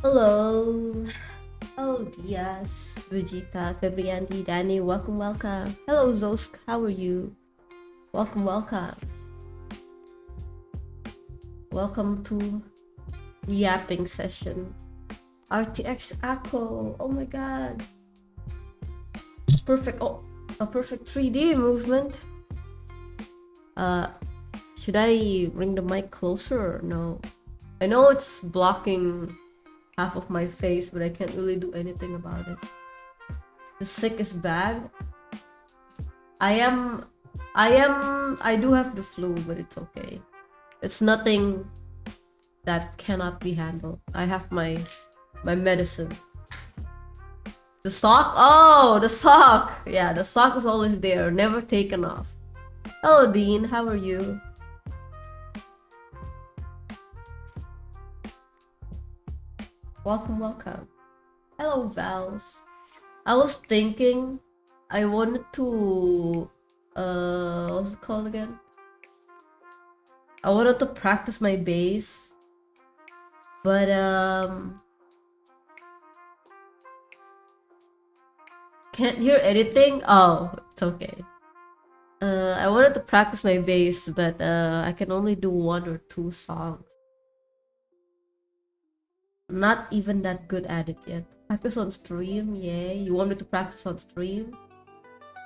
Hello. Oh, Diaz, Vegeta, Febrianti, Danny, welcome, welcome. Hello, Zosk, how are you? Welcome, welcome. Welcome to yapping session. RTX Echo, oh my god. Perfect, oh, a perfect 3D movement. Uh, should I bring the mic closer or no? I know it's blocking half of my face, but I can't really do anything about it. The sick is bad. I I do have the flu, but it's okay. It's nothing that cannot be handled. I have my medicine. The sock? Oh, the sock! Yeah, the sock is always there, never taken off. Hello, Dean, how are you? Welcome, welcome. Hello, Vals. I was thinking I wanted to what's it called again? I wanted to practice my bass, but can't hear anything. Oh, it's okay. I wanted to practice my bass, but I can only do 1 or 2 songs. I'm not even that good at it yet. Practice on stream, yay. You want me to practice on stream?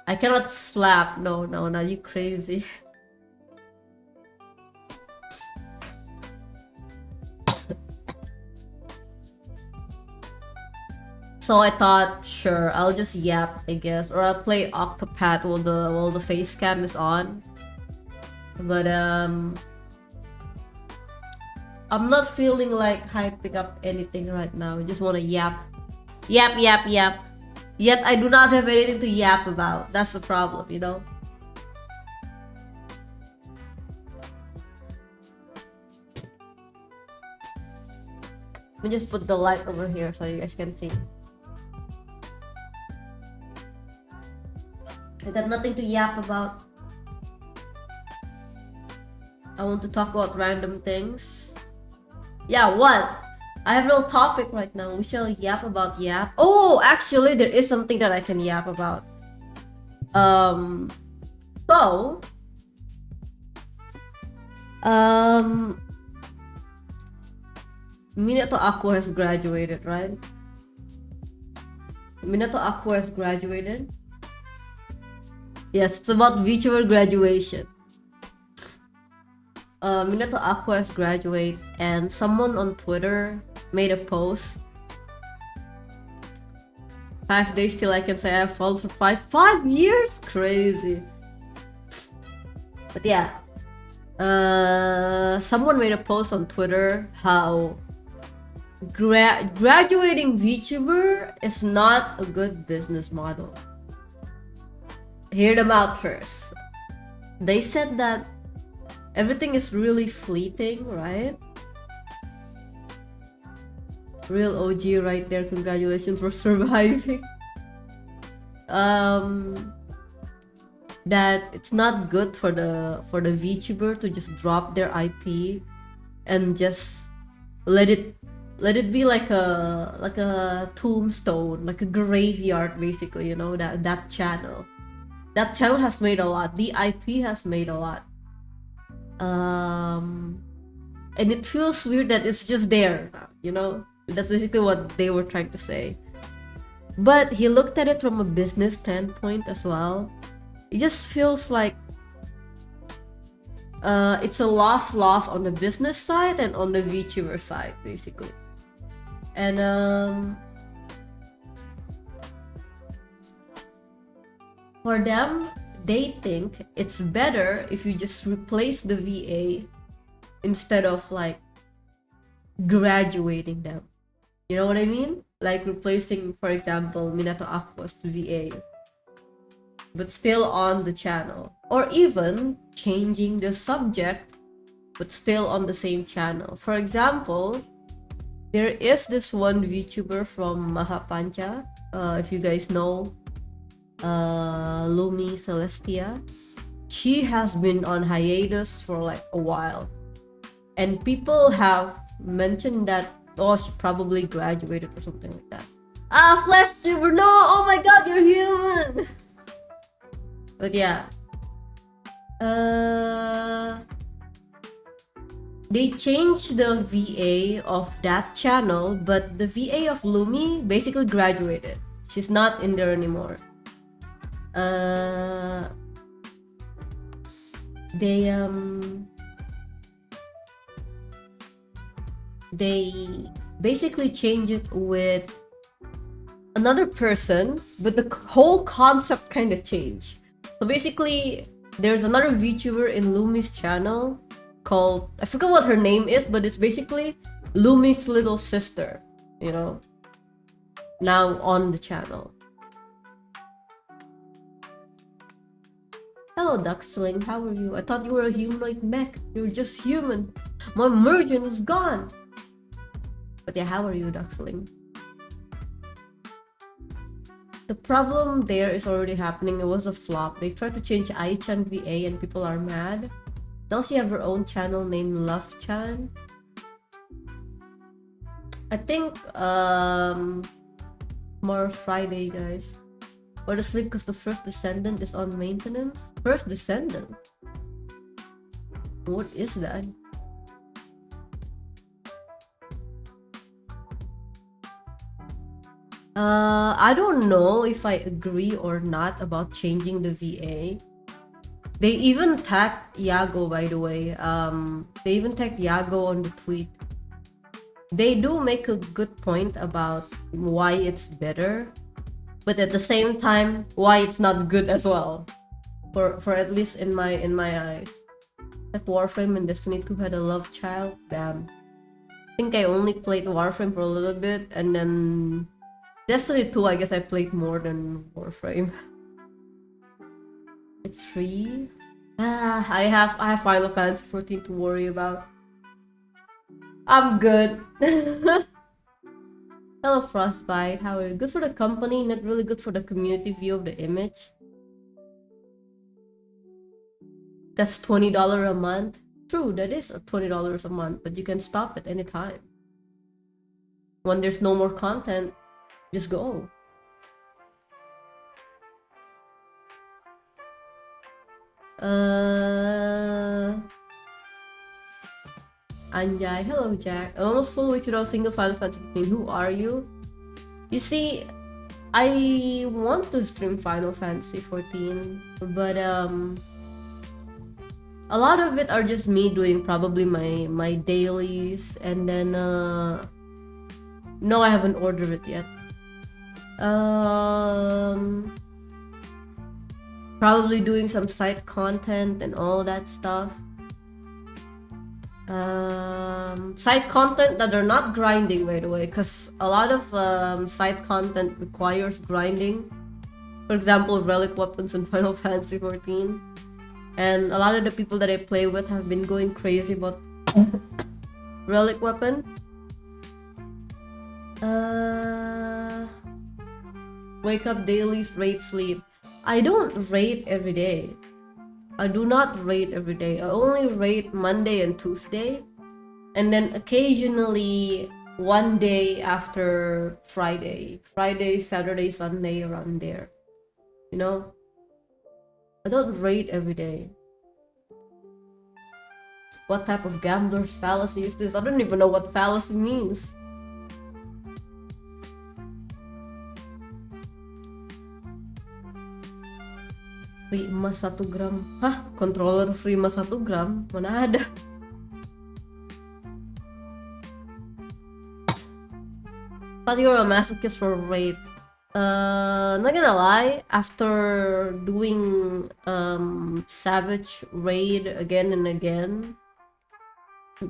I cannot slap. No, no, no, you crazy. So I thought, sure, I'll just yap, I guess, or I'll play Octopath while the face cam is on. But I'm not feeling like hyping up anything right now. I just want to yap, yap, yap, yap. Yet I do not have anything to yap about. That's the problem, you know. Let me just put the light over here so you guys can see. I got nothing to yap about. I want to talk about random things. Yeah, what? I have no topic right now. We shall yap about yap. Oh, actually, there is something that I can yap about. So, Minato Aqua has graduated, right? Minato Aqua has graduated. Yes, it's about VTuber graduation. Minato Aqua has graduated, and someone on Twitter made a post. 5 days till I can say I have followed for 5 years? Crazy. But yeah. Someone made a post on Twitter how graduating VTuber is not a good business model. Hear them out first. They said that everything is really fleeting, right? Real OG right there. Congratulations for surviving. That it's not good for the VTuber to just drop their IP and just let it be like a tombstone, like a graveyard, basically. You know, that channel has made a lot. The IP has made a lot. And it feels weird that it's just there, you know. That's basically what they were trying to say. But he looked at it from a business standpoint as well. It just feels like it's a loss on the business side and on the VTuber side, basically. And for them, they think it's better if you just replace the VA instead of like graduating them. You know what I mean? Like replacing, for example, Minato Aqua's VA, but still on the channel. Or even changing the subject, but still on the same channel. For example, there is this one VTuber from Mahapancha. If you guys know, Lumi Celestia. She has been on hiatus for like a while. And people have mentioned that Oh, she probably graduated or something like that. Ah, flesh tuber, no! Oh my god, you're human! But yeah. They changed the VA of that channel, but the VA of Lumi basically graduated. She's not in there anymore. They basically changed it with another person, but the whole concept kind of changed. So basically, there's another VTuber in Lumi's channel called, I forgot what her name is, but it's basically Lumi's little sister, you know, now on the channel. Hello, Duxling, how are you? I thought you were a humanoid mech. You're just human. My mergen is gone. But yeah, how are you, Duxling? The problem there is already happening. It was a flop. They tried to change Ai-chan VA and people are mad. Now she have her own channel named Love-chan. I think tomorrow Friday, guys. Go to sleep because the first descendant is on maintenance. First descendant? What is that? I don't know if I agree or not about changing the VA. They even tagged Yago, by the way. They even tagged Yago on the tweet. They do make a good point about why it's better, but at the same time, why it's not good as well. For at least in my eyes. That Warframe and Destiny 2 had a love child. Damn. I think I only played Warframe for a little bit, and then Destiny 2, I guess I played more than Warframe. It's free. I have Final Fantasy 14 to worry about. I'm good. Hello, Frostbite. How are you? Good for the company, not really good for the community view of the image. That's $20 a month. True, that is $20 a month, but you can stop at any time. When there's no more content, just go. Anjay, hello Jack. Almost full week without single Final Fantasy 15. Who are you? You see, I want to stream Final Fantasy 14, but a lot of it are just me doing probably my dailies, and then no, I haven't ordered it yet. Probably doing some side content and all that stuff. Side content that are not grinding, by the way, because a lot of side content requires grinding. For example, relic weapons in Final Fantasy 14. And a lot of the people that I play with have been going crazy about relic weapon. Wake up dailies, rate sleep. I don't rate every day. I do not rate every day. I only rate Monday and Tuesday. And then occasionally one day after Friday. Friday, Saturday, Sunday, around there. You know? I don't rate every day. What type of gambler's fallacy is this? I don't even know what fallacy means. Free emas 1 gram. Hah? Controller free emas 1 gram? Mana ada? Thought you were a masochist for raid. Not gonna lie, after doing Savage raid again and again,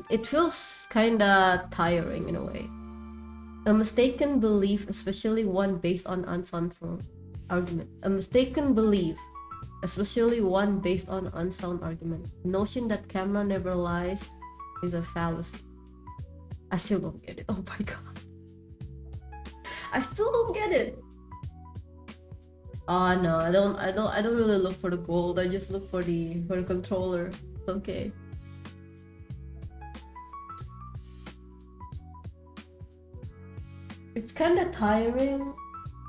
it feels kinda tiring in a way. A mistaken belief, especially one based on unsound argument. A mistaken belief, especially one based on unsound argument. The notion that camera never lies is a fallacy. I still don't get it. Oh my god. I still don't get it. Oh no, I don't really look for the gold. I just look for the controller. It's okay. It's kind of tiring,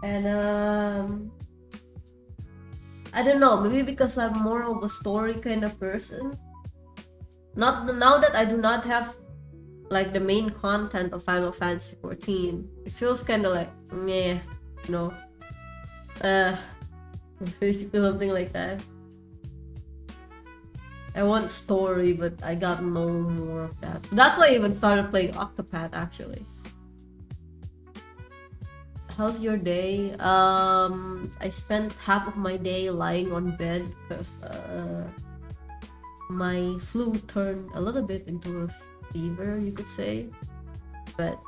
and I don't know, maybe because I'm more of a story kind of person. Not now that I do not have like the main content of Final Fantasy 14, it feels kind of like meh, you know, uh, basically something like that. I want story, but I got no more of that. So that's why I even started playing Octopath actually. How's your day? I spent half of my day lying on bed because my flu turned a little bit into a fever, you could say. But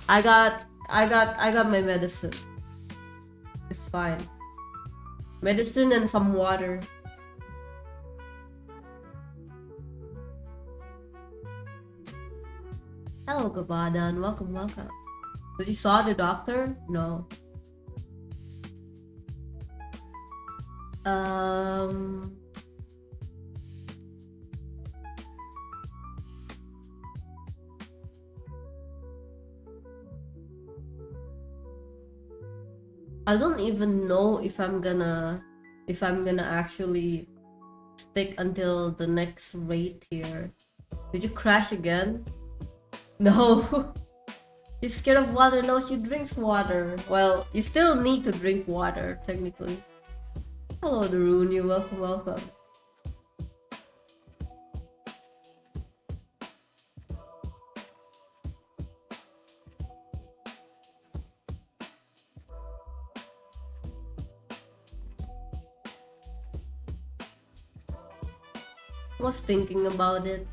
I got my medicine. It's fine. Medicine and some water. Hello, Gavadan. Welcome, welcome. Did you saw the doctor? No. I don't even know if I'm gonna actually stick until the next rate here. Did you crash again? No. She's scared of water. No, she drinks water. Well, you still need to drink water, technically. Hello, Daruni. Welcome, welcome. Was thinking about it.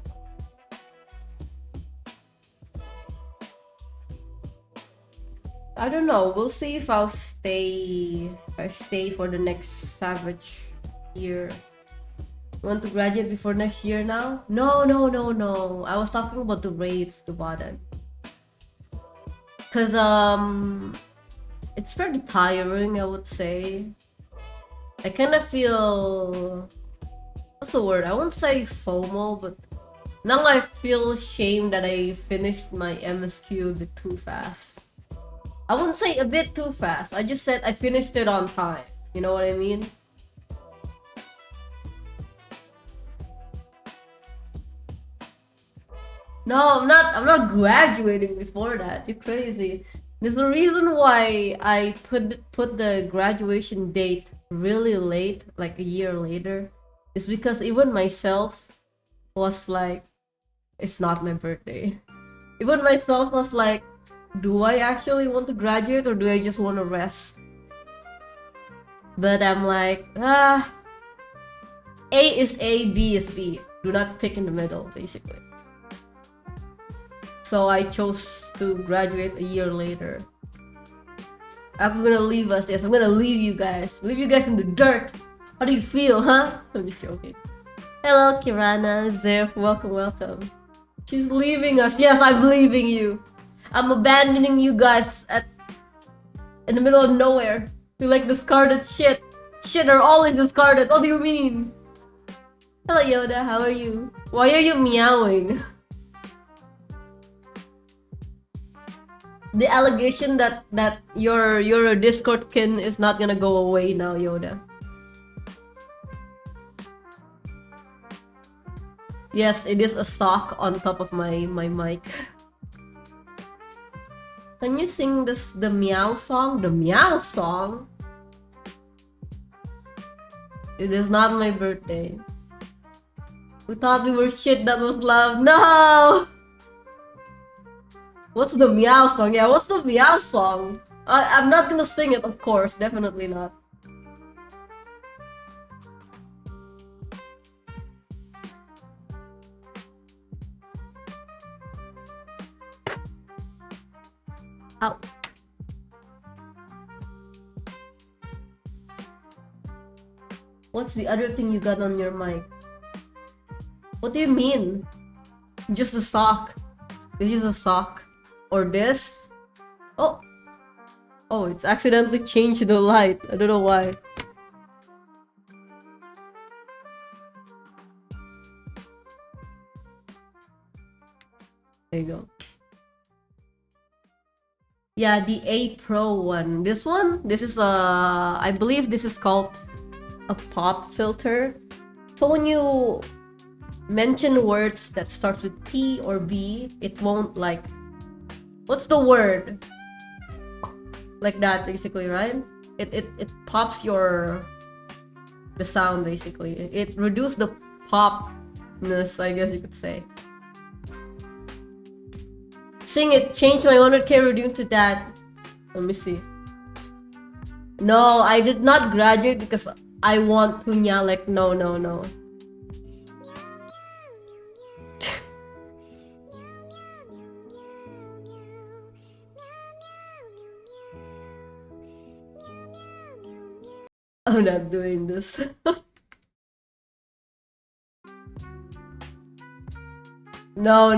I don't know. We'll see if I'll stay. If I stay for the next Savage year. Want to graduate before next year now? No, no, no, no. I was talking about the rates, the bottom. Cause it's pretty tiring, I would say. I kind of feel, what's the word? I won't say FOMO, but now I feel shame that I finished my MSQ a bit too fast. I wouldn't say a bit too fast. I just said I finished it on time. You know what I mean? No, I'm not graduating before that. You're crazy. There's a reason why I put the graduation date really late, like a year later. It's because even myself was like, it's not my birthday. Even myself was like, do I actually want to graduate or do I just want to rest? But I'm like, A is A, B is B. Do not pick in the middle, basically. So I chose to graduate a year later. I'm gonna leave us, yes, I'm gonna leave you guys. Leave you guys in the dirt. How do you feel, huh? I'm just joking. Hello, Kirana, Zeph, welcome, welcome. She's leaving us. Yes, I'm leaving you. I'm abandoning you guys in the middle of nowhere. You like discarded shit. Shit are always discarded. What do you mean? Hello, Yoda, how are you? Why are you meowing? The allegation that your Discord kin is not gonna go away now, Yoda. Yes, it is a sock on top of my mic. Can you sing the meow song? The meow song? It is not my birthday. We thought we were shit that was love. No! What's the meow song? Yeah, what's the meow song? I'm not gonna sing it, of course. Definitely not. Ow. What's the other thing you got on your mic? What do you mean? Just a sock. It's just a sock. Or this? Oh. Oh, it's accidentally changed the light. I don't know why. There you go. Yeah, the A Pro one. This one, this is I believe this is called a pop filter. So when you mention words that starts with P or B, it won't like, what's the word? Like that basically, right? It pops the sound basically. It reduces the popness, I guess you could say. Sing it, change my 100k redeem to that. Let me see. No, I did not graduate because I want to like no. I'm not doing this. No.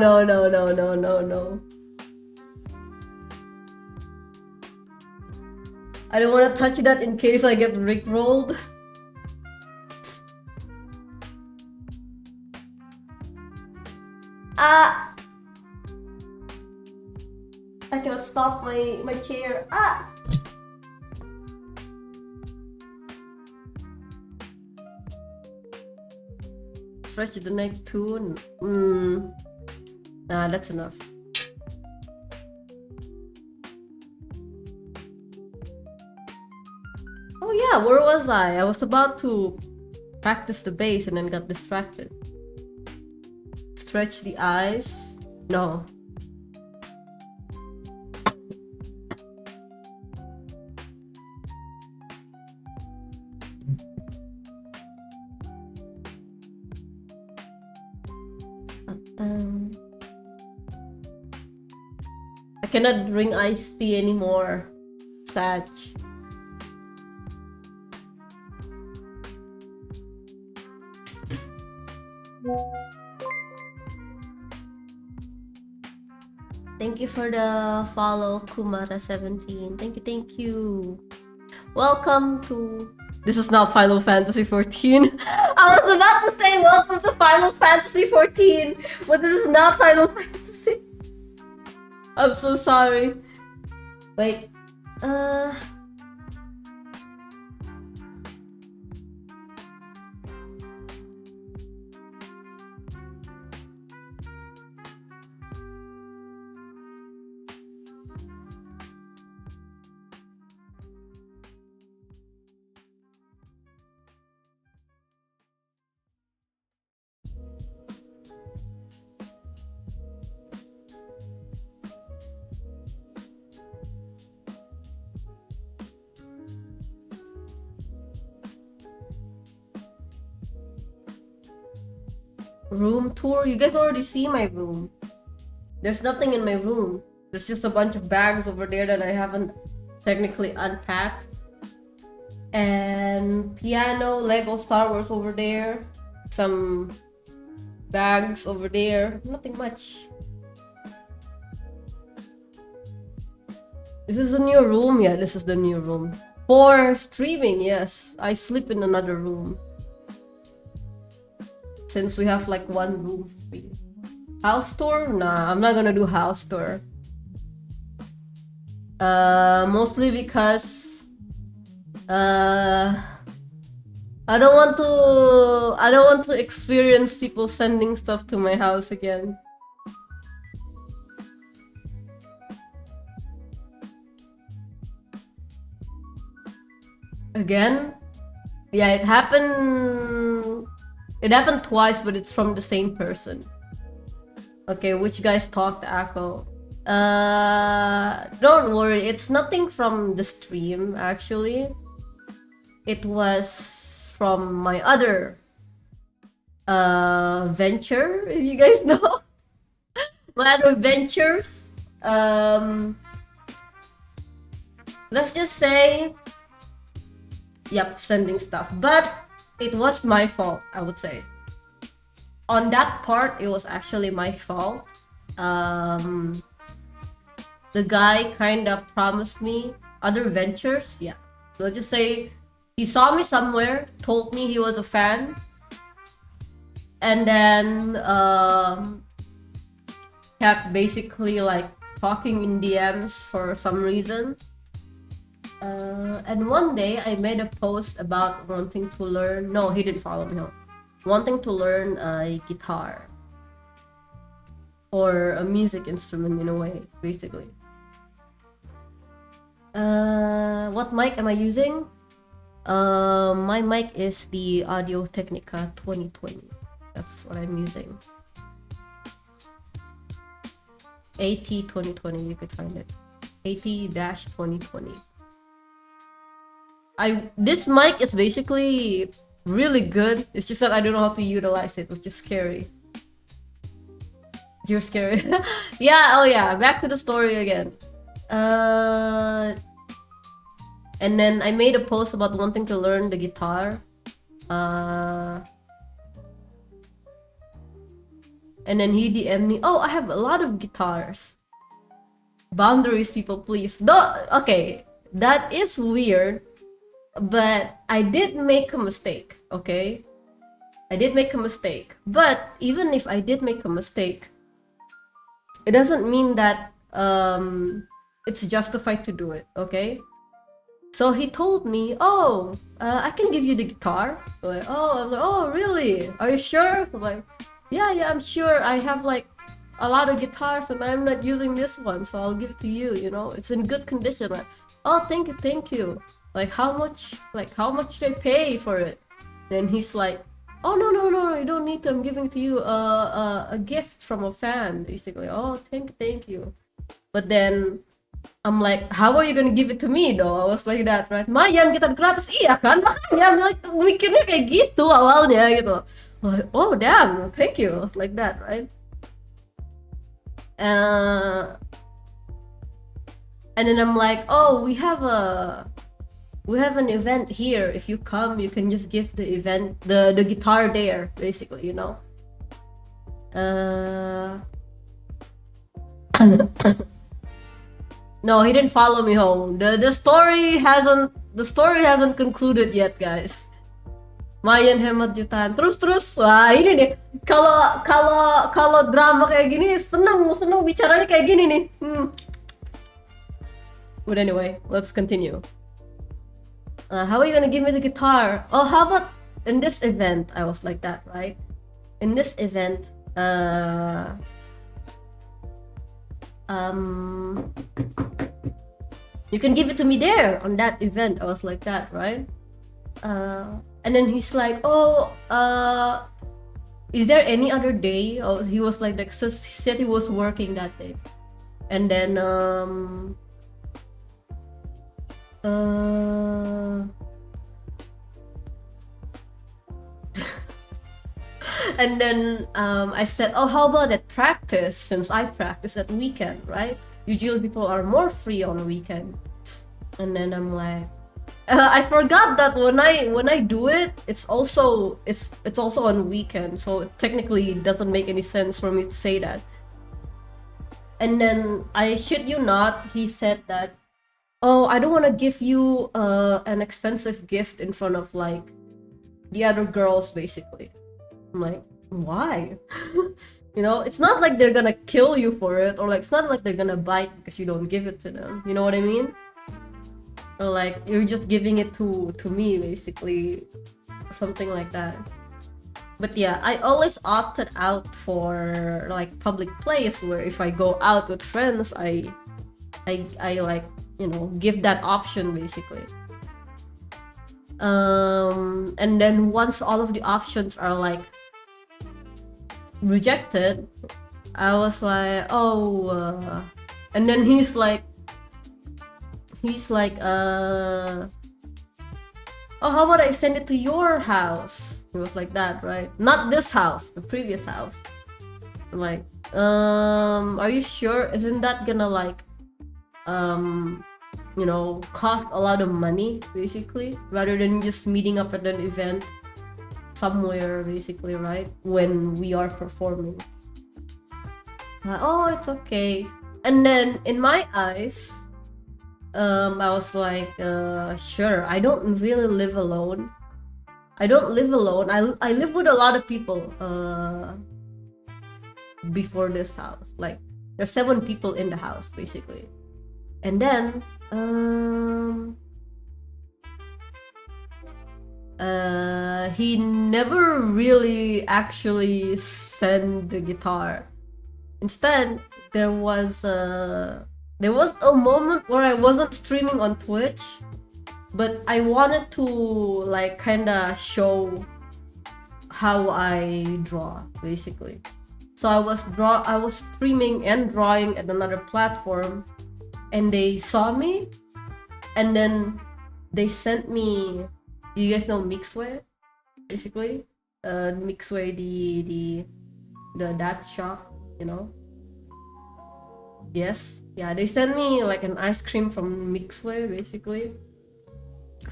I don't want to touch that in case I get rickrolled. Ah! I cannot stop my chair. Ah! Stretch the neck too. Nah, that's enough. Oh yeah, where was I? I was about to practice the bass and then got distracted. Stretch the eyes. No. I cannot drink iced tea anymore. Sad. Thank you for the follow, Kumara17. Thank you. Welcome to... This is not Final Fantasy 14. I was about to say welcome to Final Fantasy 14, but this is not Final Fantasy. I'm so sorry. Wait. Room tour? You guys already see my room. There's nothing in my room. There's just a bunch of bags over there that I haven't technically unpacked. And piano, Lego Star Wars over there. Some bags over there. Nothing much. This is the new room? Yeah, this is the new room. For streaming, yes. I sleep in another room. Since we have like one room free. House tour? Nah, I'm not gonna do house tour. Mostly because I don't want to experience people sending stuff to my house again. Again? Yeah, it happened twice, but it's from the same person. Okay, which guys talked, Akko? Don't worry, it's nothing from the stream, actually. It was from my other venture, if you guys know. My other ventures. Let's just say, yep, sending stuff. But it was my fault, I would say. On that part, it was actually my fault. The guy kind of promised me other ventures. Yeah. So let's just say he saw me somewhere, told me he was a fan, and then kept basically like talking in DMs for some reason. And one day I made a post about wanting to learn. No, he didn't follow me. No. Wanting to learn a guitar or a music instrument in a way, basically. What mic am I using? My mic is the Audio Technica 2020. That's what I'm using. AT 2020, you could find it. AT-2020. This mic is basically really good. It's just that I don't know how to utilize it, which is scary. You're scary. Yeah, oh yeah, back to the story again. And then I made a post about wanting to learn the guitar. And then he DM'd me, oh, I have a lot of guitars. Boundaries, people, please. No, okay, that is weird, but I did make a mistake, okay? I did make a mistake. But even if I did make a mistake, it doesn't mean that it's justified to do it, okay? So he told me, oh, I can give you the guitar. I'm like, oh, I was like, oh, really? Are you sure? I'm like, yeah, I'm sure. I have like a lot of guitars and I'm not using this one, so I'll give it to you, you know? It's in good condition. Like, oh, thank you. Like, how much should I pay for it? Then he's like, oh, no, you don't need to. I'm giving to you a gift from a fan, basically. Oh, thank you. But then I'm like, how are you gonna give it to me though? I was like that, right? Mayan, gitar gratis, iya kan? Makanya I'm like, mikirnya kayak gitu awalnya gitu. Like, oh damn, thank you. I was like that, right? And then I'm like, oh, we have an event here. If you come, you can just give the event the guitar there, basically, you know. No, he didn't follow me home. The story hasn't concluded yet, guys. Mayan hemat jutaan. Terus, wah ini nih. Kalau drama kayak gini, seneng bicaranya kayak gini nih. But anyway, let's continue. How are you gonna give me the guitar? Oh, how about in this event? I was like that, right? In this event, you can give it to me there on that event. I was like that, right? And then he's like, oh, is there any other day? Oh, he was like he said he was working that day. And then and then I said, oh, how about at practice, since I practice at weekend, right? Usually people are more free on a weekend. And then I'm like, I forgot that when I do it, it's also on weekend, so it technically doesn't make any sense for me to say that. And then I shit you not, he said that, oh, I don't want to give you an expensive gift in front of like the other girls, basically. I'm like, why? You know, it's not like they're gonna kill you for it, or like it's not like they're gonna bite because you don't give it to them. You know what I mean? Or like you're just giving it to me, basically, or something like that. But yeah, I always opted out for like public place where if I go out with friends, I like, you know, give that option, basically. And then once all of the options are like rejected, I was like, oh, and then he's like, oh, how about I send it to your house? He was like that, right? Not this house, the previous house. I'm like, are you sure? Isn't that gonna like, you know, cost a lot of money, basically, rather than just meeting up at an event somewhere, basically, right? When we are performing. Oh, it's okay. And then in my eyes, I was like, sure, I don't really live alone. I I live with a lot of people before this house. Like, There's 7 people in the house basically. And then he never really actually sent the guitar. Instead, there was a moment where I wasn't streaming on Twitch, but I wanted to like kinda show how I draw basically. So I was streaming and drawing at another platform, and they saw me, and then they sent me. You guys know Mixway, basically. Mixway, the that shop, you know. Yes, yeah. They sent me like an ice cream from Mixway, basically.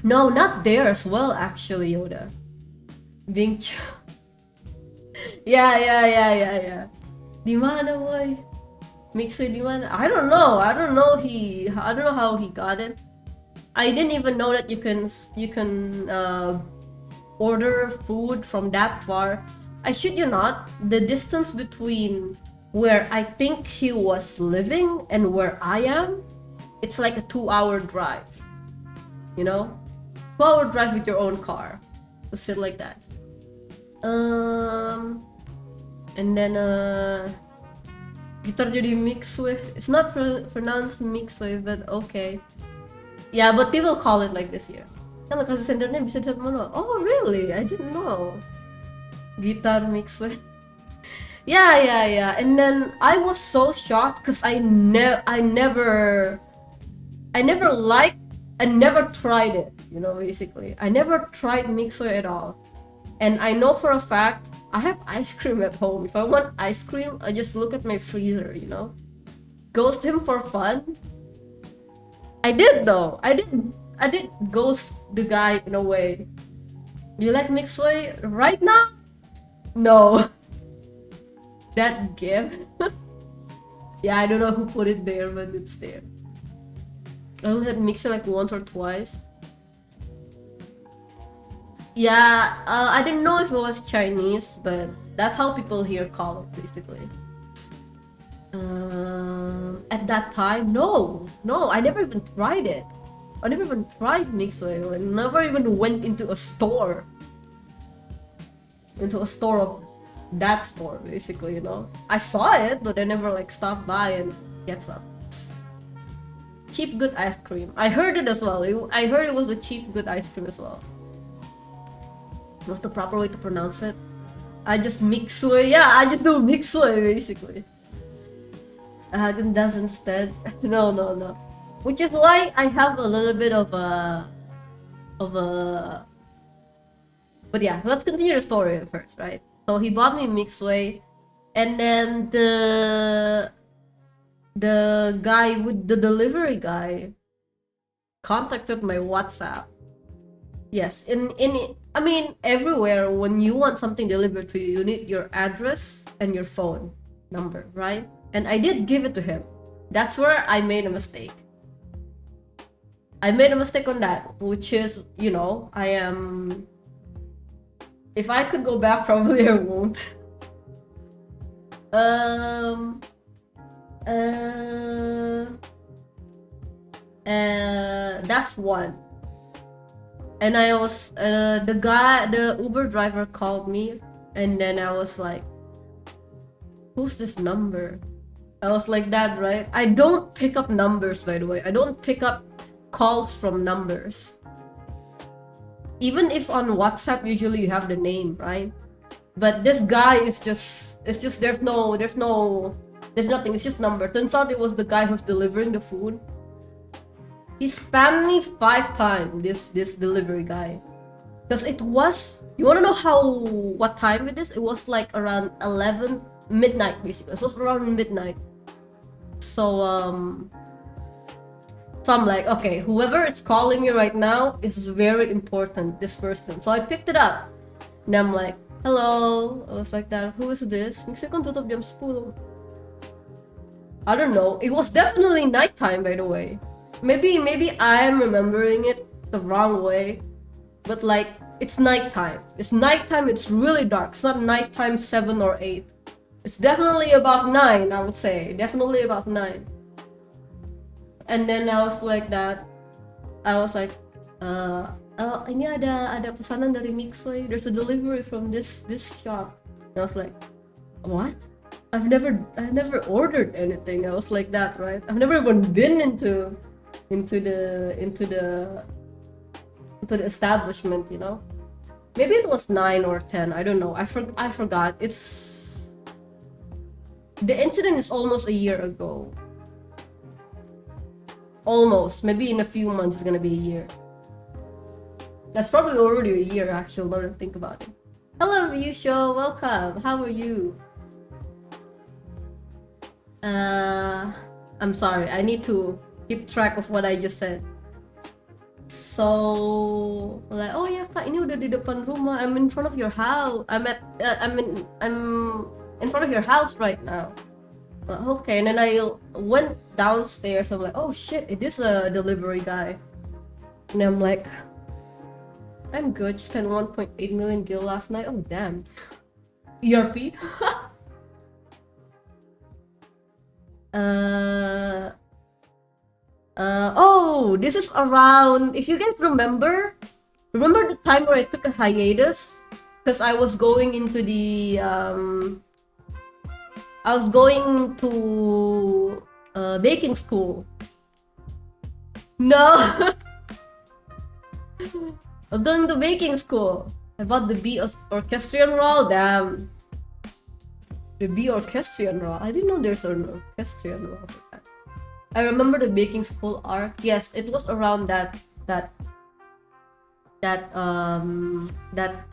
No, not there as well, actually, Yoda. Being yeah. Di mana, boy? Mixer di mana? I don't know how he got it. I didn't even know that you can order food from that far. I shit you not, the distance between where I think he was living and where I am, it's like a 2-hour drive. You know? 2-hour drive with your own car. To sit like that. And then gitar jadi Mixway. It's not pronounced Mixway, but okay. Yeah, but people call it like this here. Kan kasih sendernya bisa diset manual. Oh really? I didn't know. Gitar Mixway. Yeah. And then I was so shocked because I never liked and never tried it. You know, basically, I never tried Mixway at all. And I know for a fact I have ice cream at home. If I want ice cream, I just look at my freezer, you know. Ghost him for fun. I did though. I did ghost the guy in a way. Do you like Mixway right now? No. That gift. Yeah, I don't know who put it there, but it's there. I only had Mixway like once or twice. Yeah, I didn't know if it was Chinese, but that's how people here call it, basically. At that time, no, I never even tried it. I never even tried Mixway. I never even went into a store. Of that store, basically, you know. I saw it, but I never like stopped by and get some. Cheap good ice cream. I heard it as well. I heard it was the cheap good ice cream as well. What's the proper way to pronounce it? I just Mixway. Yeah, I just do Mixway basically. Hagen does instead. No. Which is why I have a little bit of a. But yeah, let's continue the story first, right? So he bought me Mixway, and then the guy with the delivery guy contacted my WhatsApp. Yes, I mean, everywhere when you want something delivered to you, you need your address and your phone number, right? And I did give it to him. That's where I made a mistake. I made a mistake on that, which is, you know, if I could go back, probably I won't. That's one. And I was, the Uber driver called me, and then I was like, who's this number? I was like that, right? I don't pick up numbers, by the way. I don't pick up calls from numbers. Even if on WhatsApp, usually you have the name, right? But this guy is just, there's nothing, it's just number. Turns out it was the guy who's delivering the food. He spammed me 5 times, this delivery guy. Because it was, you wanna know what time it is? It was like around midnight basically. It was around midnight. So I'm like, okay, whoever is calling me right now is very important, this person. So I picked it up. And I'm like, hello. I was like that, who is this? Mexican tutup jam 10. I don't know. It was definitely nighttime, by the way. Maybe I'm remembering it the wrong way. But like, it's nighttime. It's nighttime, it's really dark. It's not nighttime 7 or 8. It's definitely above 9, I would say. Definitely above 9. And then I was like that. I was like, ini ada pesanan dari Mixway. There's a delivery from this shop. And I was like, what? I've never ordered anything. I was like that, right? I've never even been into the establishment, you know. Maybe it was 9 or 10. I don't know. I forgot. The incident is almost a year ago. Almost. Maybe in a few months it's gonna be a year. That's probably already a year, actually, now that I think about it. Hello, Ryusho. Welcome. How are you? I'm sorry. I need to keep track of what I just said. So, like, oh ya kak, ini udah di depan rumah. I'm in front of your house. I'm in front of your house right now. Okay, and then I went downstairs. I'm like, oh shit, it is a delivery guy. And I'm like, I'm good. Spent 1.8 million gil last night. Oh damn. ERP. Oh, this is around. If you guys remember the time where I took a hiatus because I was going into the I was going to baking school. No. I was going to baking school. I bought the B orchestrion roll. Damn. The B orchestrion roll. I didn't know there's an orchestrion roll. I remember the baking school arc. Yes, it was around that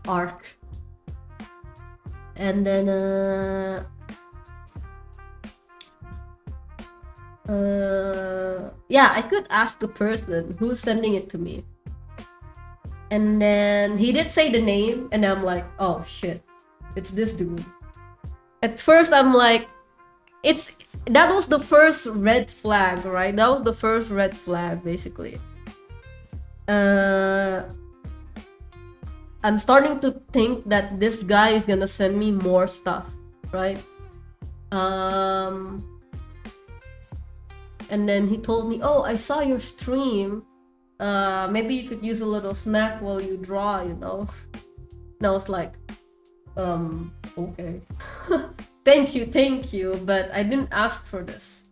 arc. And then yeah, I could ask the person who's sending it to me. And then he did say the name, and I'm like, oh shit, it's this dude. At first I'm like, that was the first red flag, right? That was the first red flag, basically. I'm starting to think that this guy is gonna send me more stuff, right? And then he told me, oh, I saw your stream. Maybe you could use a little snack while you draw, you know? And I was like, okay. Thank you, but I didn't ask for this.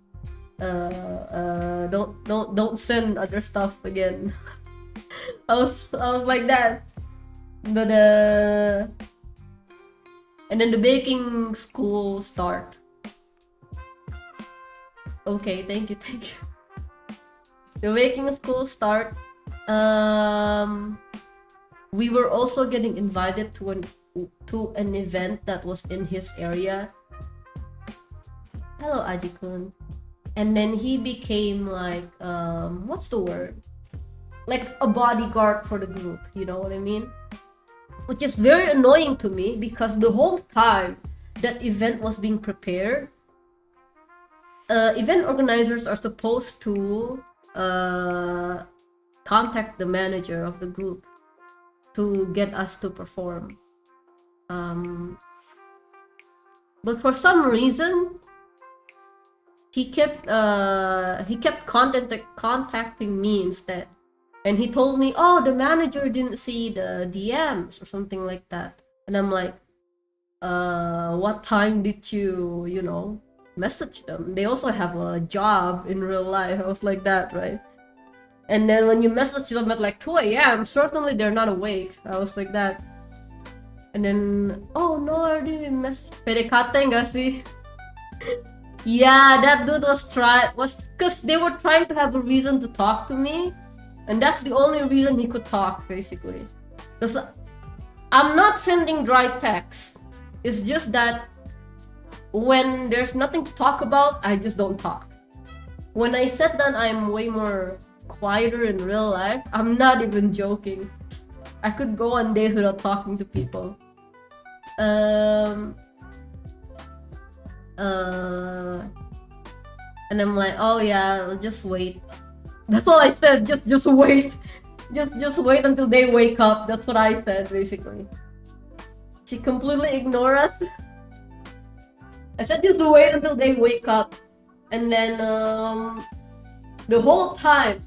Don't send other stuff again. I was like that. But and then the baking school start. Okay, thank you. The baking school start. We were also getting invited to an event that was in his area. Hello, Aji-kun. And then he became like, what's the word? Like a bodyguard for the group, you know what I mean? Which is very annoying to me because the whole time that event was being prepared, event organizers are supposed to contact the manager of the group to get us to perform. But for some reason, he kept contacting me instead, and he told me, oh, the manager didn't see the DMs or something like that. And I'm like, what time did you message them? They also have a job in real life. I was like that, right? And then when you message them at like 2 a.m, certainly they're not awake. I was like that. And then, oh no, I didn't message. PDKT nggak sih? Yeah, that dude was because they were trying to have a reason to talk to me, and that's the only reason he could talk, basically. Because I'm not sending dry text. It's just that when there's nothing to talk about, I just don't talk. When I said that I'm way more quieter in real life, I'm not even joking. I could go on days without talking to people. And I'm like, oh yeah, just wait. That's all I said. Just wait. Just wait until they wake up. That's what I said, basically. She completely ignored us. I said just wait until they wake up. And then the whole time,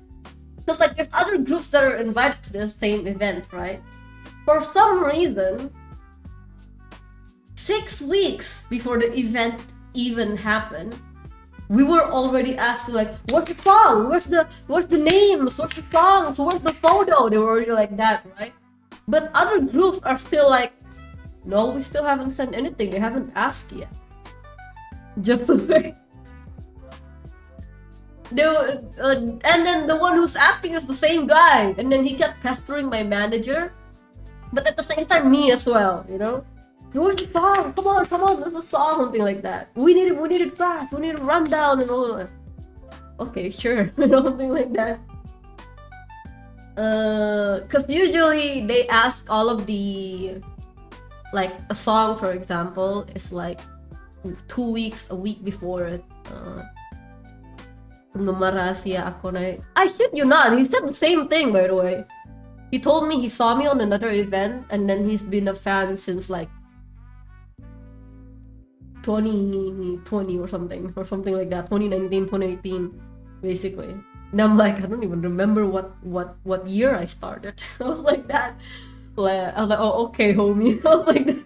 because like there's other groups that are invited to the same event, right? For some reason, 6 weeks before the event even happened, we were already asked to like, what's the song? Where's the names? What's the songs? Where's the photo? They were already like that, right? But other groups are still like, no, we still haven't sent anything. They haven't asked yet. Just to wait. And then the one who's asking is the same guy, and then he kept pestering my manager, but at the same time me as well, you know. Where's the song? Come on, where's the song? Something like that. We need it fast. We need a rundown and all that. Okay, sure, something like that. Cause usually they ask all of the, like a song, for example, is like 2 weeks, a week before it. I shit you not, he said the same thing, by the way. He told me he saw me on another event, and then he's been a fan since like 2020 or something like that, 2019, 2018, basically. And I'm like, I don't even remember what year I started. I was like that. I was like, oh, okay, homie. I was like that.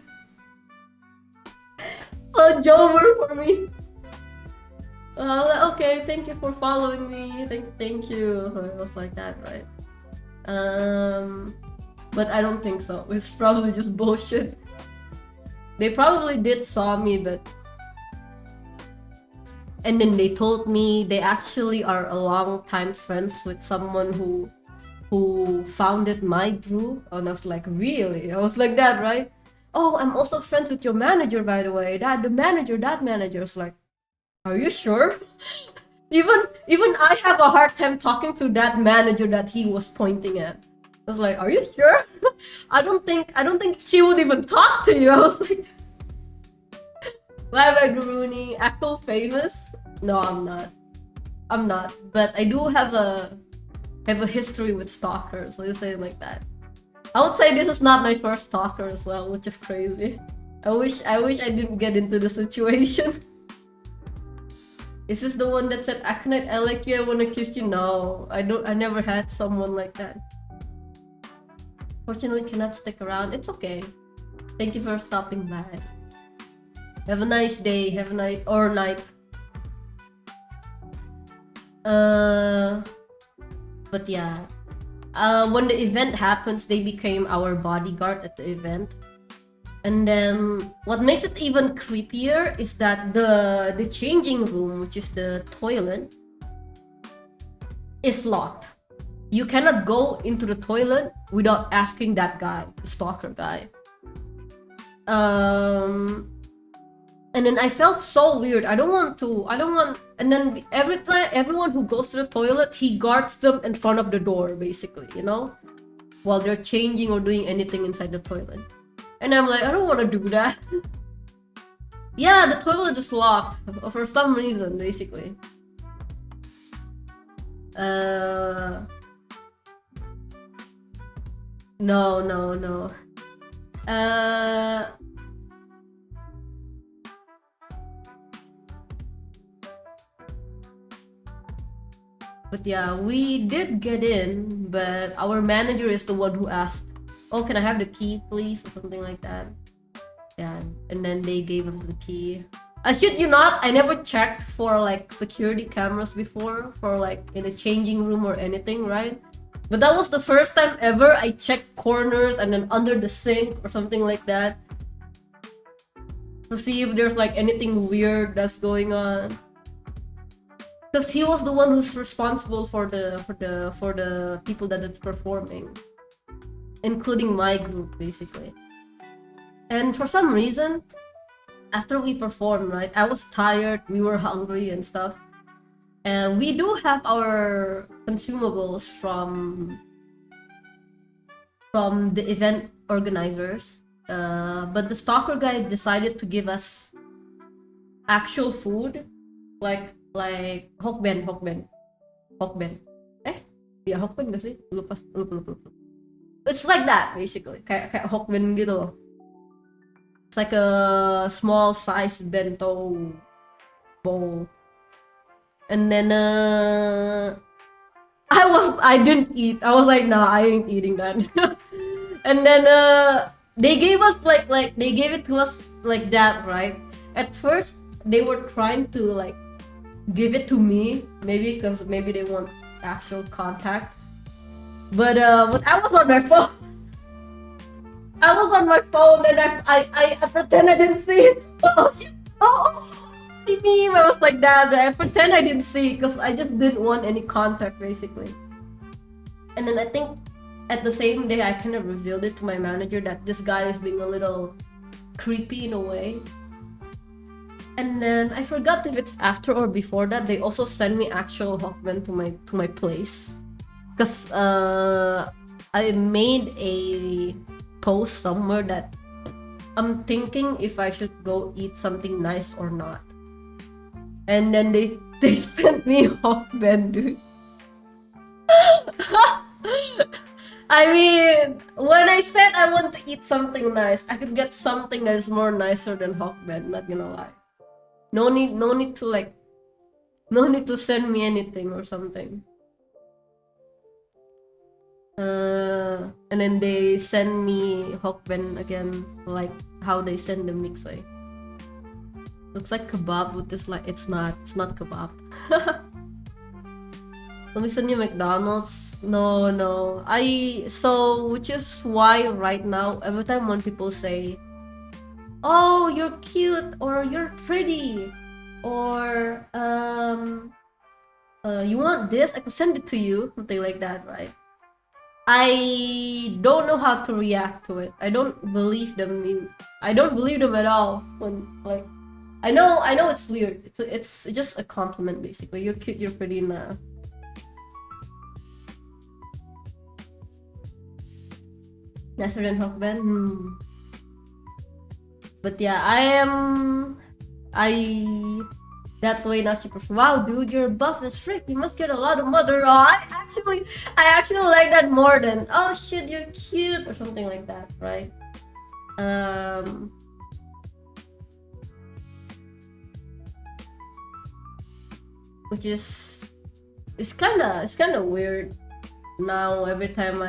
A jobber for me. Okay, thank you for following me. Thank you. So it was like that, right? But I don't think so. It's probably just bullshit. They probably did saw me, but and then they told me they actually are a long time friends with someone who founded my group. And I was like, really? I was like that, right? Oh, I'm also friends with your manager, by the way. That manager is like, are you sure? Even I have a hard time talking to that manager that he was pointing at. I was like, are you sure? I don't think she would even talk to you. I was like, bye Guruni. Echo famous? No, I'm not. But I do have a history with stalkers, so you say it like that. I would say this is not my first stalker as well, which is crazy. I wish I didn't get into the situation. Is this the one that said, Aconite, I like you, I wanna kiss you? No, I never had someone like that. Fortunately, cannot stick around. It's okay. Thank you for stopping by. Have a nice day, have a nice or night. But yeah. When the event happens, they became our bodyguard at the event. And then what makes it even creepier is that the changing room, which is the toilet, is locked. You cannot go into the toilet without asking that guy, the stalker guy. And then I felt so weird. I don't want. And then every time, everyone who goes to the toilet, he guards them in front of the door, basically, you know, while they're changing or doing anything inside the toilet. And I'm like, I don't want to do that. Yeah, the toilet is locked for some reason, basically. No. But yeah, we did get in, but our manager is the one who asked, oh, can I have the key, please? Or something like that. Yeah, and then they gave us the key. I shit you not, I never checked for like security cameras before, for like in a changing room or anything, right? But that was the first time ever I checked corners and then under the sink or something like that, to see if there's like anything weird that's going on. Because he was the one who's responsible for the people that is performing, including my group, basically. And for some reason, after we performed, right, I was tired, we were hungry and stuff. And we do have our consumables from the event organizers. But the stalker guy decided to give us actual food, like hokben. Yeah, hokben gak sih? Lupa. It's like that, basically. Kayak hokben gitu loh. It's like a small size bento bowl. And then I didn't eat. I was like, nah, I ain't eating that. And then they gave us like they gave it to us like that, right? At first they were trying to like give it to me, maybe because maybe they want actual contact. But I was on my phone. I was on my phone and I pretend I didn't see it. Oh shit! Oh, see me! I was like that. I pretend I didn't see because I just didn't want any contact, basically. And then I think at the same day I kind of revealed it to my manager that this guy is being a little creepy in a way. And then I forgot if it's after or before that they also sent me actual Hawkman to my place, because I made a post somewhere that I'm thinking if I should go eat something nice or not. And then they sent me Hawkman, dude. I mean, when I said I want to eat something nice, I could get something that is more nicer than Hawkman, not gonna lie. No need to send me anything or something. And then they send me Hokben again, like how they send the mixway. Looks like kebab with this, like it's not kebab. Let me send you McDonald's. No. Which is why right now every time when people say, oh, you're cute or you're pretty or you want this, I can send it to you, something like that, right? I don't know how to react to it. I don't believe them. I don't believe them at all. When like, I know it's weird. It's just a compliment basically. You're cute. You're pretty. Nah. Nicer than Hokben. But yeah, that way now she goes, wow dude, you're buff as frick, you must get a lot of mother. Oh, I actually like that more than, oh shit, you're cute or something like that, right? Which is, it's kinda weird now. Every time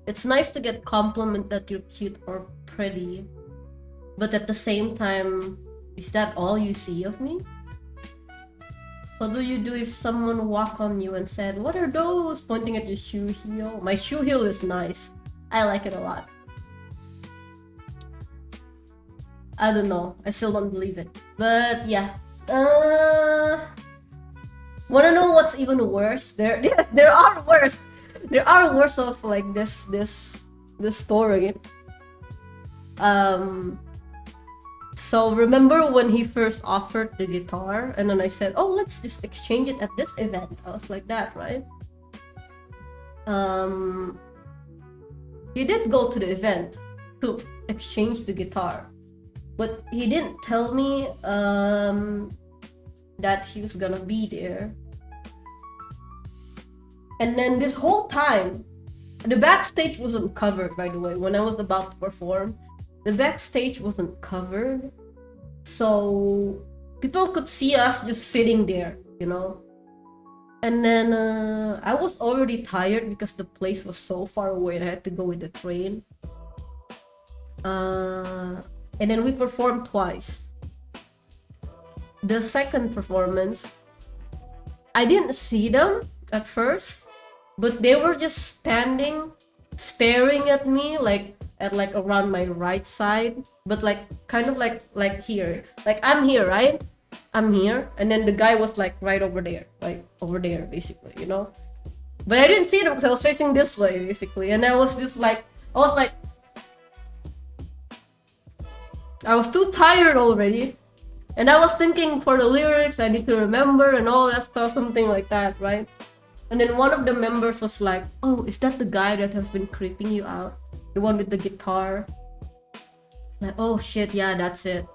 it's nice to get compliment that you're cute or pretty, but at the same time, is that all you see of me? What do you do if someone walk on you and said, what are those? Pointing at your shoe heel. My shoe heel is nice. I like it a lot. I don't know. I still don't believe it. But yeah. Wanna know what's even worse? There are worse. There are worse of like this story. So remember when he first offered the guitar and then I said, oh, let's just exchange it at this event. I was like that, right? He did go to the event to exchange the guitar, but he didn't tell me that he was gonna be there. And then this whole time, the backstage wasn't covered, by the way. When I was about to perform, the backstage wasn't covered, so people could see us just sitting there, you know. And then I was already tired because the place was so far away and I had to go with the train. And then we performed twice. The second performance, I didn't see them at first, but they were just standing, staring at me like around my right side, but like kind of like here, like I'm here, right? I'm here, and then the guy was like right over there, like over there basically, you know. But I didn't see them because I was facing this way basically, and I was just like, I was too tired already, and I was thinking for the lyrics I need to remember and all that stuff, something like that, right? And then one of the members was like, oh, is that the guy that has been creeping you out? The one with the guitar? Like, oh shit, yeah, that's it.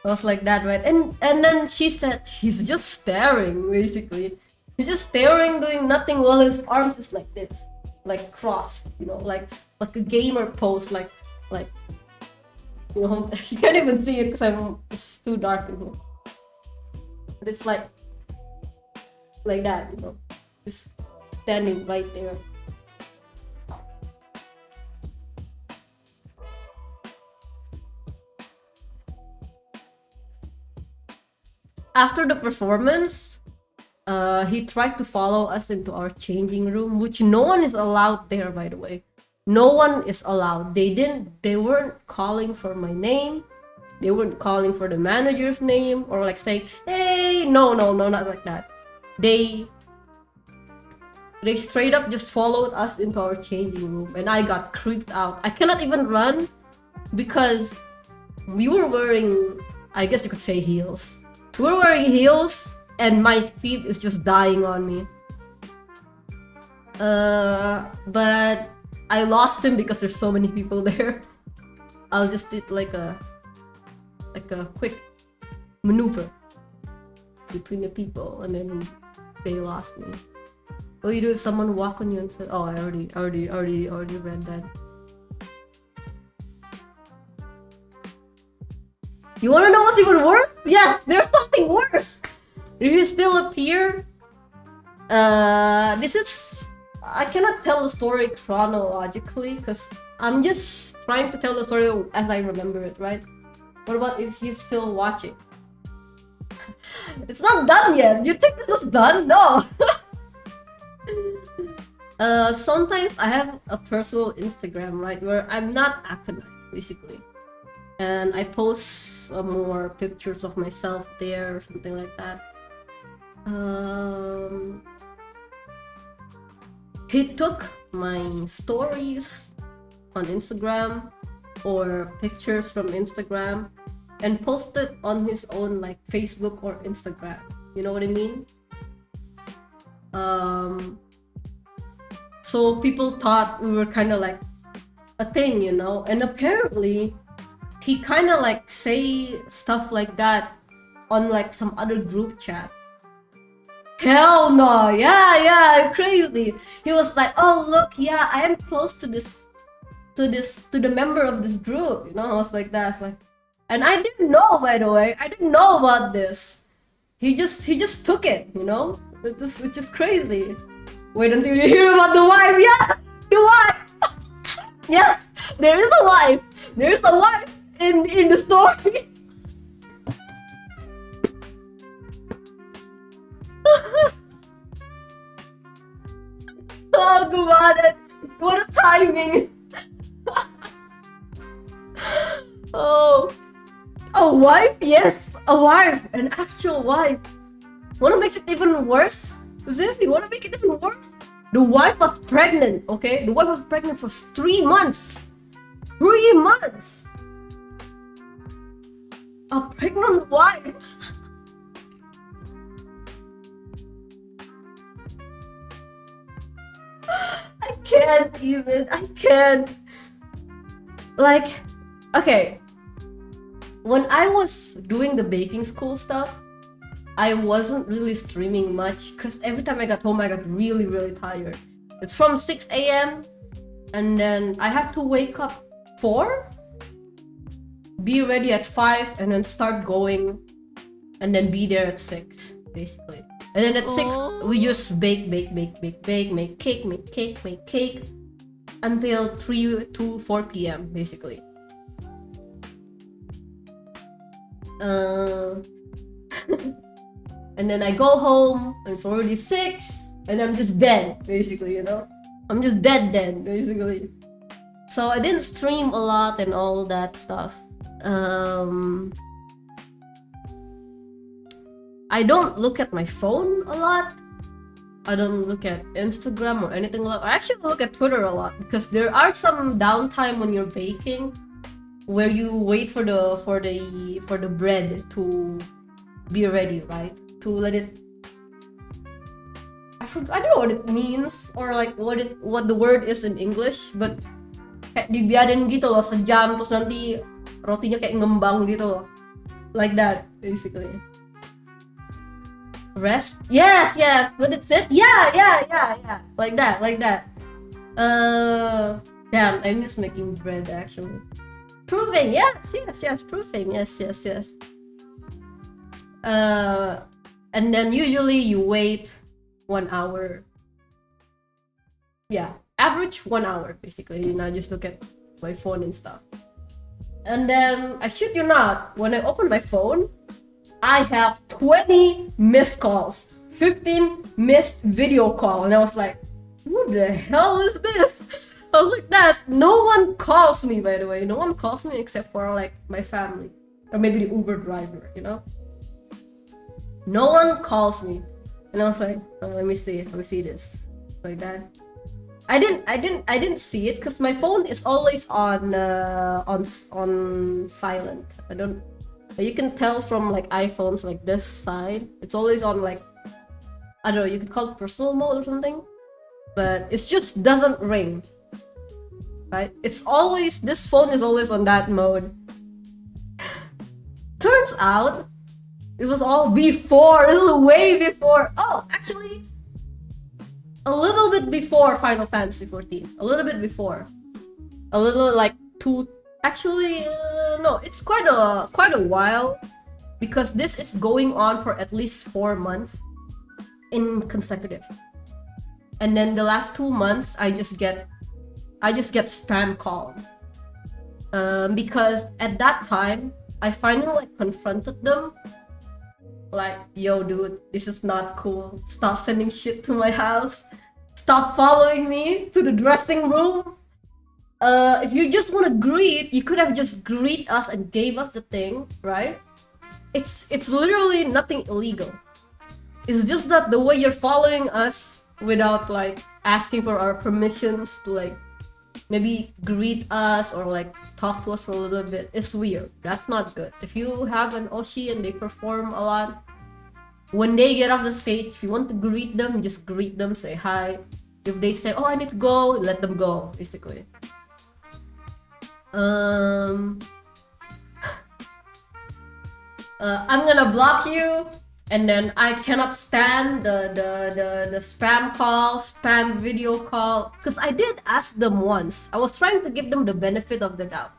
I was like that, right? And then she said, he's just staring, basically. He's just staring, doing nothing while his arms is like this. Like crossed, you know, like a gamer pose, like You know, you can't even see it because it's too dark in here. But it's like that, you know, just standing right there. After the performance, he tried to follow us into our changing room, which no one is allowed there, by the way. No one is allowed. They weren't calling for my name. They weren't calling for the manager's name or like saying, hey, no, not like that. They straight up just followed us into our changing room, and I got creeped out. I cannot even run because we were wearing, I guess you could say, heels. We were wearing heels and my feet is just dying on me. But I lost him because there's so many people there. I'll just did like a quick maneuver between the people, and then they lost me. What you do if someone walk on you and said, "Oh, I already read that." You wanna know what's even worse? Yeah, there's something worse. If you still appear, this is, I cannot tell the story chronologically because I'm just trying to tell the story as I remember it, right? What about if he's still watching? It's not done yet. You think this is done? No. Sometimes I have a personal Instagram, right, where I'm not active, basically, and I post more pictures of myself there or something like that. He took my stories on Instagram or pictures from Instagram and posted on his own like Facebook or Instagram. You know what I mean? So people thought we were kind of like a thing, you know, and apparently he kind of like say stuff like that on like some other group chat. Hell no, yeah, crazy. He was like, oh look, yeah, I am close to the member of this group, you know. I was like that, like, and I didn't know, by the way, I didn't know about this. He just took it, you know, which is crazy. Wait until you hear about the wife. Yeah, the wife. Yes, there is a wife. There is a wife in the story. Oh, God, what a timing. Oh, a wife? Yes, a wife, an actual wife. Wanna make it even worse? Ziv, you wanna make it even worse? The wife was pregnant, okay? The wife was pregnant for 3 months. 3 months! A pregnant wife! I can't. Like, okay. When I was doing the baking school stuff, I wasn't really streaming much because every time I got home, I got really, really tired. It's from 6 a.m. and then I have to wake up 4, be ready at 5, and then start going, and then be there at 6, basically. And then at 6, we just bake, make cake, until 3 to 4 p.m. basically. And then I go home, and it's already 6, and I'm just dead, basically, you know? I'm just dead, basically. So I didn't stream a lot and all that stuff. I don't look at my phone a lot. I don't look at Instagram or anything like that. I actually look at Twitter a lot because there are some downtime when you're baking where you wait for the bread to be ready, right? To let it, I don't know what it means or like what the word is in English, but kayak dibiarin gitu loh sejam terus nanti rotinya kayak ngembang gitu loh. Like that, basically. Rest? Yes, let it sit? Yeah. Like that. Damn, I miss making bread actually. Proving, yes, proving, yes. And then usually you wait 1 hour. Yeah, average 1 hour basically. You know, just look at my phone and stuff. And then I shit you not, when I open my phone, I have 20 missed calls, 15 missed video call, and I was like, what the hell is this? I was like, that no one calls me, by the way. No one calls me except for like my family or maybe the Uber driver, you know. No one calls me, and I was like, oh, let me see this, like that. I didn't see it because my phone is always on silent. I don't. You can tell from like iPhones, like this side, it's always on like, I don't know, you could call it personal mode or something, but it just doesn't ring, right? It's always, this phone is always on that mode. Turns out it was all before, it was way before. Oh, actually, a little bit before Final Fantasy 14. A little bit before. A little like two. Actually, no, it's quite a while, because this is going on for at least 4 months in consecutive. And then the last 2 months, I just get spam called. Because at that time, I finally like confronted them. Like, yo, dude, this is not cool. Stop sending shit to my house. Stop following me to the dressing room. If you just want to greet, you could have just greet us and gave us the thing, right? It's literally nothing illegal. It's just that the way you're following us without like asking for our permissions to like maybe greet us or like talk to us for a little bit, it's weird. That's not good. If you have an Oshi and they perform a lot, when they get off the stage, if you want to greet them, just greet them, say hi. If they say, oh, I need to go, let them go, basically. I'm gonna block you, and then I cannot stand the spam call, spam video call, because I did ask them once. I was trying to give them the benefit of the doubt.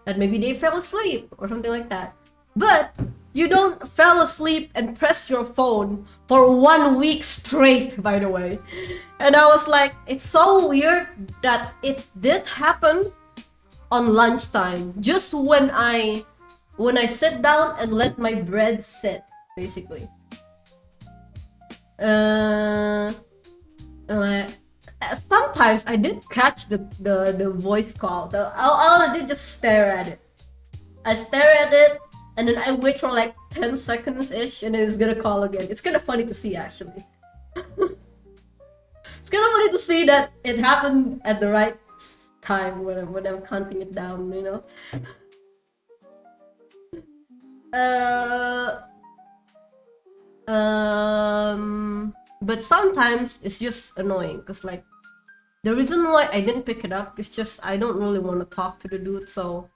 And maybe they fell asleep or something like that. But you don't fell asleep and press your phone for 1 week straight, by the way. And I was like, it's so weird that it did happen on lunchtime, just when I sit down and let my bread sit, basically. Sometimes I did catch the voice call. All I did just stare at it. I stare at it, and then I wait for like 10 seconds ish, and then it's gonna call again. It's kind of funny to see, actually. It's kind of funny to see that it happened at the right time when I'm counting it down, you know. But sometimes it's just annoying, because like the reason why I didn't pick it up is just I don't really want to talk to the dude. So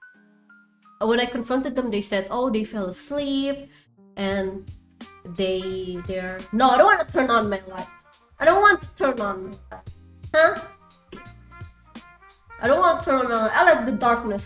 when I confronted them, they said, oh, they fell asleep, and they're no, I don't want to turn on my light. I don't want to turn on my light. Huh? I don't want to turn on my light. I like the darkness.